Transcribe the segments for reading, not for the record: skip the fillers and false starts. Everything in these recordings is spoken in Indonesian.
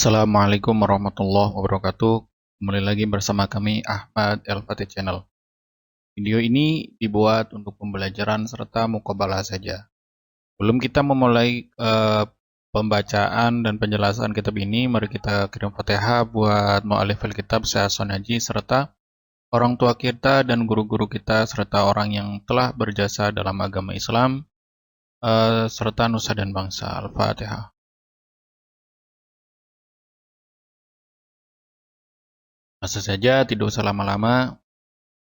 Assalamualaikum warahmatullahi wabarakatuh. Kembali lagi bersama kami Ahmad El-Fatih Channel. Video ini dibuat untuk pembelajaran serta mukabalah saja. Sebelum kita memulai pembacaan dan penjelasan kitab ini, mari kita kirim Fatihah buat mu'alif kitab Syekh Haji serta orang tua kita dan guru-guru kita serta orang yang telah berjasa dalam agama Islam serta nusa dan bangsa. Al-Fatihah. Langsung saja, tidak usah lama-lama.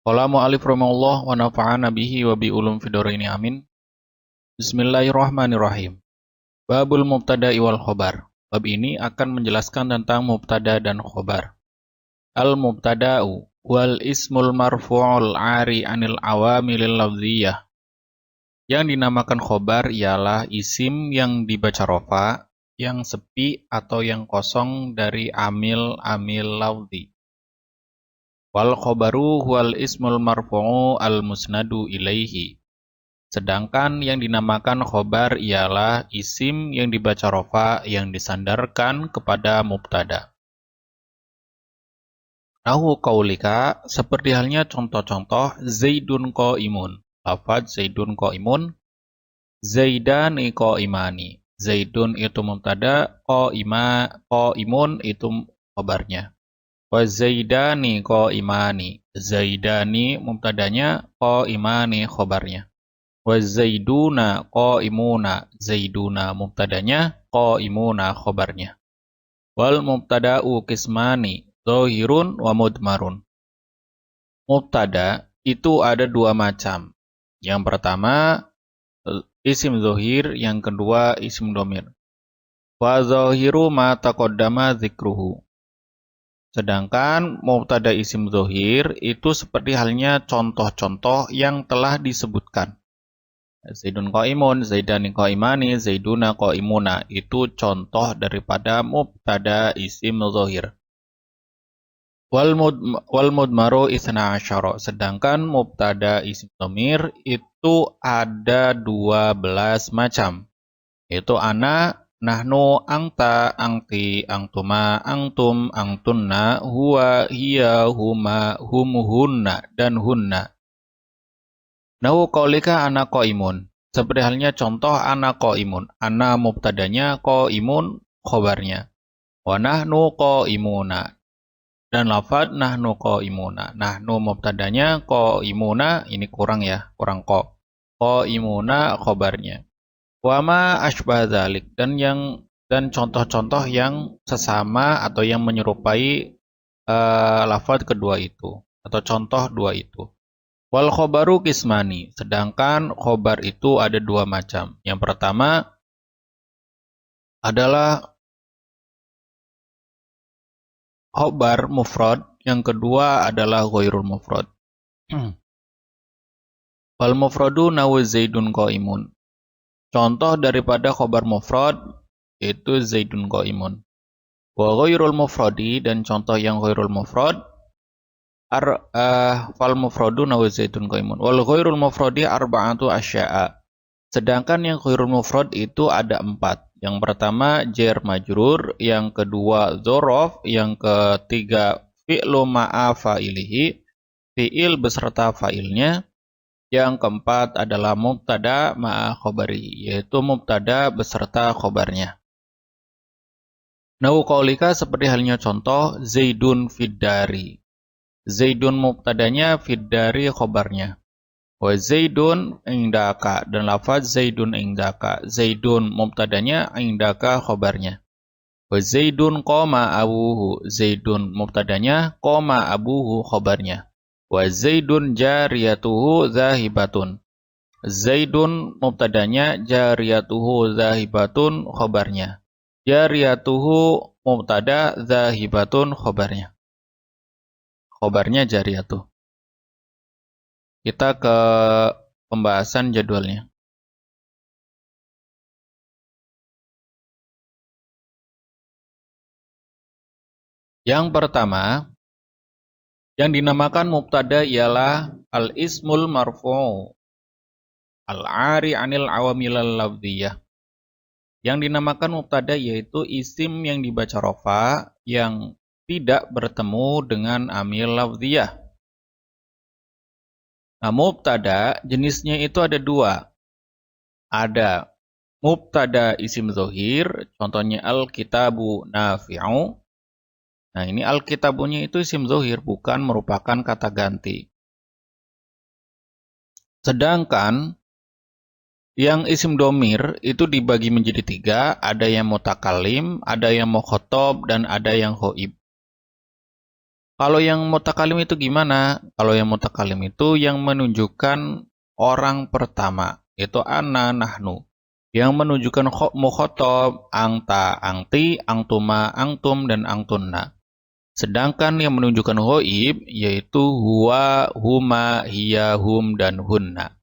Qala mu'alif rahimahullah wa nafa'ana bihi wa bi ulum fidaraini amin. Bismillahirrahmanirrahim. Babul mubtada'i wal khobar. Bab ini akan menjelaskan tentang mubtada dan khobar. Al mubtada'u wal ismul marfu'ul 'ari 'anil awamilil lafziyah. Yang dinamakan khobar ialah isim yang dibaca rofa, yang sepi atau yang kosong dari amil-amil lafzi. Wal khobaru wal ismul marfu'u al musnadu ilaihi. Sedangkan yang dinamakan khobar ialah isim yang dibaca rofa yang disandarkan kepada mubtada. Nahu qaulika, seperti halnya contoh-contoh Zaidun qaimun. Lafaz Zaidun qaimun, Zaidani qaimani. Zaidun itu mubtada, qaimun itu khobarnya. Wa Zaidani qaimani. Zaidani mubtadanya, qaimani khobarnya. Wa zaiduna qaimuna. Zaiduna mubtadanya, qaimuna khobarnya. Wal mubtada'u qismani, dhahirun wa mudmarun. Mubtada itu ada dua macam. Yang pertama isim dhahir, yang kedua isim dhamir. Wa dhahiru ma taqaddama dzikruhu. Sedangkan mubtada isim dhahir itu seperti halnya contoh-contoh yang telah disebutkan. Zaidun qaimun, Zaidani qaimani, Zaiduna qaimuna. Itu contoh daripada mubtada isim dhahir. Wal mudmaru isna asyara. Sedangkan mubtada isim dhamir itu ada 12 macam. Yaitu ana, nahnu, angta, angti, angtuma, angtum, angtunna, huwa, hiya, huma, hum, hunna, dan hunna. Nahu qaulika ana qaimun. Seperti halnya contoh ana qaimun. Ana mubtadanya, qaimun khobarnya. Wa nahnu qaimuna. Dan lafaz nahnu qaimuna. Nahnu mubtadanya, qaimuna, ini kurang ya, kurang qa. Qaimuna khobarnya. Wa ma asbah dzalik, dan contoh-contoh yang sesama atau yang menyerupai lafaz kedua itu atau contoh dua itu. Wal khobaru qismani, sedangkan khobar itu ada dua macam. Yang pertama adalah khobar mufrad, yang kedua adalah ghairul mufrad. Wal mufradu nawu Zaidun qaimun. Contoh daripada khobar mufrad yaitu Zaidun qaimun. Wa ghairul mufradi, dan contoh yang ghairul mufrad fal mufradu nawu Zaidun qaimun. Wal ghairul mufradi arba'atu asya'a. Sedangkan yang ghairul mufrad itu ada 4. Yang pertama jar majrur, yang kedua dzaraf, yang ketiga fi'lu ma'a fa'ilihi, fi'il beserta fa'ilnya. Yang keempat adalah mubtada ma'a khobari, yaitu mubtada beserta khobarnya. Nahu qaulika, seperti halnya contoh Zaidun fiddari. Zaidun mubtadanya, fiddari khobarnya. Wa Zaidun indaka, dan lafaz Zaidun indaka. Zaidun mubtadanya, indaka khobarnya. Wa Zaidun qoma abuhu. Zaidun mubtadanya, qoma abuhu khobarnya. Wa Zaidun jariyatuhu zahibatun. Zaidun mubtadanya, jariyatuhu zahibatun khobarnya. Jariyatuhu mubtada, zahibatun khobarnya. Khobarnya jariyatuh. Kita ke pembahasan jadwalnya. Yang pertama, yang dinamakan mubtada ialah al-ismul marfu' al-'ari 'anil awamilal lafziyah. Yang dinamakan mubtada yaitu isim yang dibaca rofa yang tidak bertemu dengan amil lafziyah. Nah, mubtada jenisnya itu ada dua. Ada mubtada isim zohir, contohnya al-kitabu nafi'u. Nah, ini al-kitabunya itu isim zohir, bukan merupakan kata ganti. Sedangkan yang isim domir itu dibagi menjadi tiga, ada yang mutakalim, ada yang mukhotob, dan ada yang hoib. Kalau yang mutakalim itu gimana? Kalau yang mutakalim itu yang menunjukkan orang pertama, yaitu ana, nahnu. Yang menunjukkan mukhotob, angta, angti, angtuma, angtum, dan angtunna. Sedangkan yang menunjukkan hoib, yaitu huwa, huma, hiya, hum, dan hunna.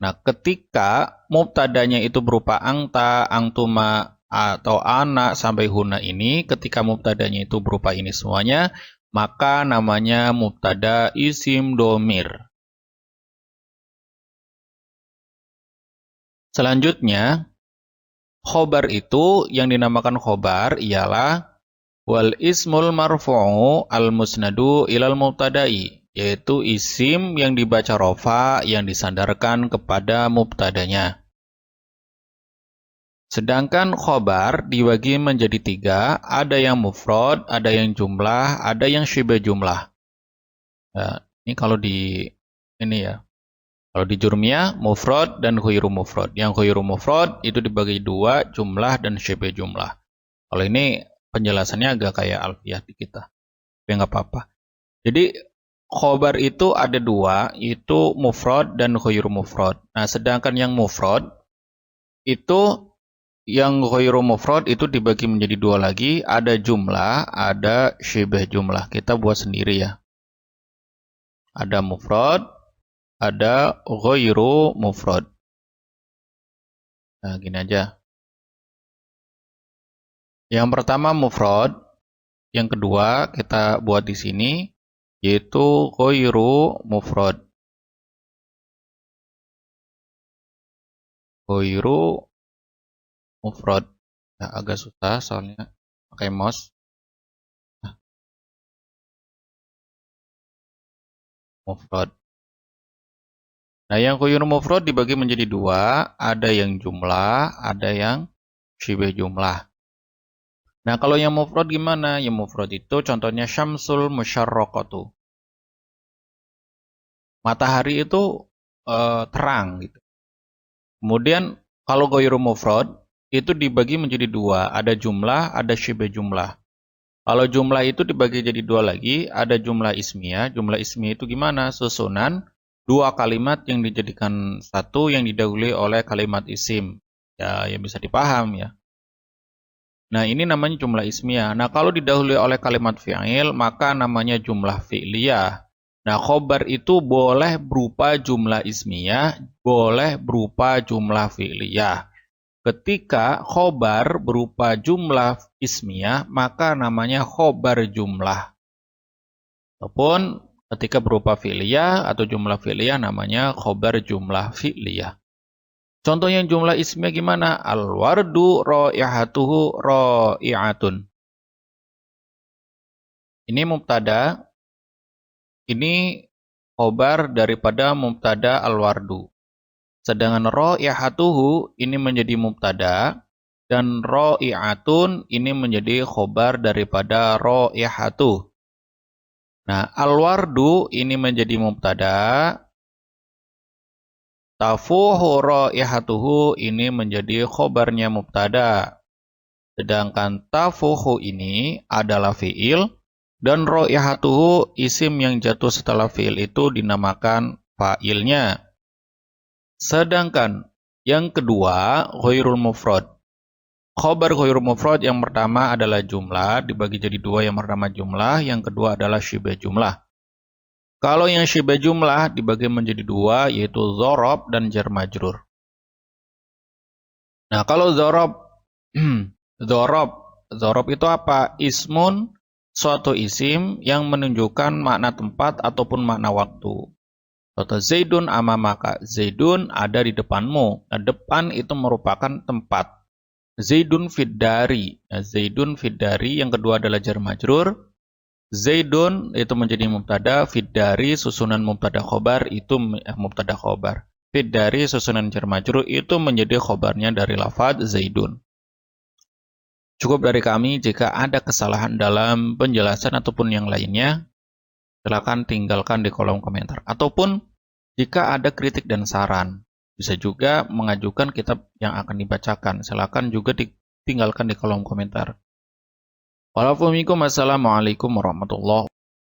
Nah, ketika mubtadanya itu berupa angta, angtuma, atau ana sampai huna ini, ketika mubtadanya itu berupa ini semuanya, maka namanya mubtada isim domir. Selanjutnya, khobar itu yang dinamakan khobar ialah wal ismul marfu'u al musnadu ilal mubtada'i, yaitu isim yang dibaca rofa yang disandarkan kepada mubtadanya. Sedangkan khobar dibagi menjadi tiga, ada yang mufrad, ada yang jumlah, ada yang syibah jumlah. Nah, ini kalau di ini ya, kalau di jurmiyah mufrad dan khuyru mufrad. Yang khuyru mufrad itu dibagi dua, jumlah dan syibah jumlah. Kalau ini penjelasannya agak kayak alfiyah di kita, tapi nggak apa-apa. Jadi khobar itu ada dua, itu mufrad dan khuyru mufrad. Nah, sedangkan yang mufrad itu yang ghairu mufrad itu dibagi menjadi dua lagi, ada jumlah, ada syibah jumlah. Kita buat sendiri ya. Ada mufrad, ada ghairu mufrad. Nah, gini aja. Yang pertama mufrad, yang kedua kita buat di sini yaitu ghairu mufrad. Ghairu mufrad. Nah, agak susah soalnya pakai mouse. Nah, mufrad. Nah, yang ghairu mufrad dibagi menjadi dua, ada yang jumlah, ada yang syibah jumlah. Nah, kalau yang mufrad gimana? Yang mufrad itu contohnya syamsul musyarraqatu. Matahari itu terang gitu. Kemudian kalau ghairu mufrad itu dibagi menjadi dua, ada jumlah, ada syibah jumlah. Kalau jumlah itu dibagi jadi dua lagi, ada jumlah ismiyah. Jumlah ismiyah itu gimana? Susunan dua kalimat yang dijadikan satu yang didahului oleh kalimat isim. Ya, yang bisa dipaham ya. Nah, ini namanya jumlah ismiyah. Nah, kalau didahului oleh kalimat fi'il, maka namanya jumlah fi'liyah. Nah, khobar itu boleh berupa jumlah ismiyah, boleh berupa jumlah fi'liyah. Ketika khobar berupa jumlah ismiyah, maka namanya khobar jumlah. Ataupun ketika berupa fi'liyah atau jumlah fi'liyah, namanya khobar jumlah fi'liyah. Contoh yang jumlah ismiyah gimana? Al-wardu raihatuhu raihatun. Ini mubtada. Ini khobar daripada mubtada al-wardu. Sedangkan raihatuhu ini menjadi mubtada dan raihatun ini menjadi khobar daripada raihatuh. Nah, al-wardu ini menjadi mubtada. Tafuhu raihatuhu ini menjadi khobarnya mubtada. Sedangkan tafuhu ini adalah fi'il dan raihatuhu isim yang jatuh setelah fi'il itu dinamakan fa'ilnya. Sedangkan yang kedua ghairul mufrad. Khobar ghairul mufrad yang pertama adalah jumlah, dibagi jadi dua, yang pertama jumlah, yang kedua adalah syibah jumlah. Kalau yang syibah jumlah dibagi menjadi dua, yaitu dzarab dan jar majrur. Nah, kalau dzarab, dzarab itu apa? Ismun, suatu isim yang menunjukkan makna tempat ataupun makna waktu. Contoh Zaidun amamaka, Zaidun ada di depanmu. Nah, depan itu merupakan tempat. Zaidun fiddari. Nah, Zaidun fiddari, yang kedua adalah jar majrur. Zaidun itu menjadi mubtada, fiddari susunan mubtada khobar itu mubtada khobar. Fiddari susunan jar majrur itu menjadi khobarnya dari lafaz Zaidun. Cukup dari kami. Jika ada kesalahan dalam penjelasan ataupun yang lainnya, silakan tinggalkan di kolom komentar. Ataupun jika ada kritik dan saran, bisa juga mengajukan kitab yang akan dibacakan. Silakan juga ditinggalkan di kolom komentar. Wassalamualaikum warahmatullahi wabarakatuh.